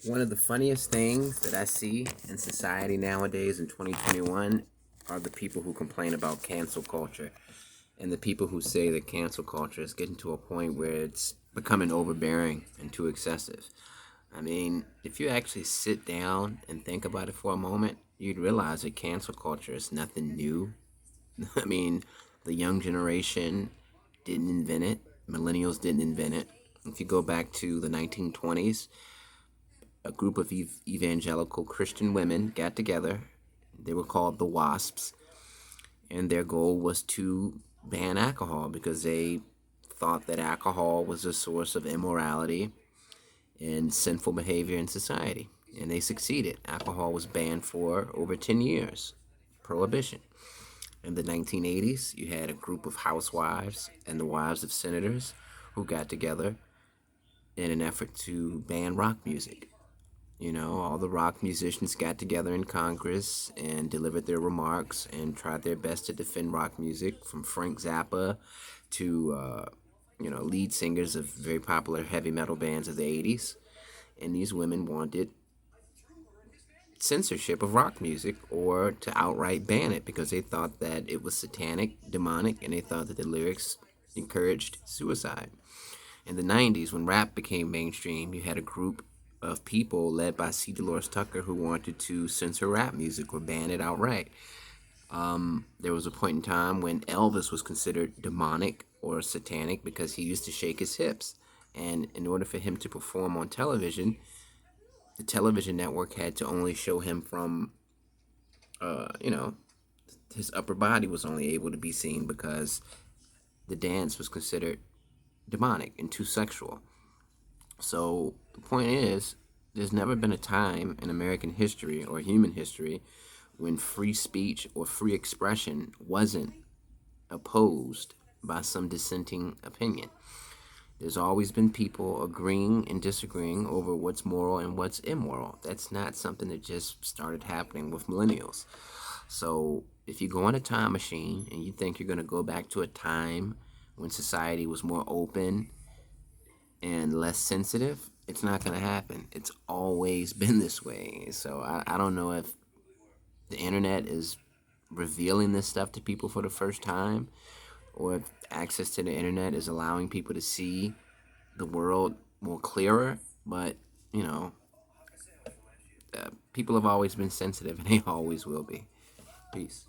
One of the funniest things that I see in society nowadays in 2021 are the people who complain about cancel culture and the people who say that cancel culture is getting to a point where it's becoming overbearing and too excessive. I mean, if you actually sit down and think about it for a moment, you'd realize that cancel culture is nothing new. I mean, the young generation didn't invent it, millennials didn't invent it. If you go back to the 1920s, a group of evangelical Christian women got together. They were called the WASPs, and their goal was to ban alcohol because they thought that alcohol was a source of immorality and sinful behavior in society. And they succeeded. Alcohol was banned for over 10 years. Prohibition. In the 1980s, you had a group of housewives and the wives of senators who got together in an effort to ban rock music. You know, all the rock musicians got together in Congress and delivered their remarks and tried their best to defend rock music, from Frank Zappa to, lead singers of very popular heavy metal bands of the 80s. And these women wanted censorship of rock music or to outright ban it because they thought that it was satanic, demonic, and they thought that the lyrics encouraged suicide. In the 90s, when rap became mainstream, you had a group of people led by C. Dolores Tucker who wanted to censor rap music or ban it outright. There was a point in time when Elvis was considered demonic or satanic because he used to shake his hips. And in order for him to perform on television, the television network had to only show him from, uh, you know, his upper body was only able to be seen because the dance was considered demonic and too sexual. So the point is, there's never been a time in American history or human history when free speech or free expression wasn't opposed by some dissenting opinion. There's always been people agreeing and disagreeing over what's moral and what's immoral. That's not something that just started happening with millennials. So if you go on a time machine and you think you're going to go back to a time when society was more open and less sensitive, it's not going to happen. It's always been this way. So I don't know if the internet is revealing this stuff to people for the first time, or if access to the internet is allowing people to see the world more clearer. But, you know, people have always been sensitive and they always will be. Peace.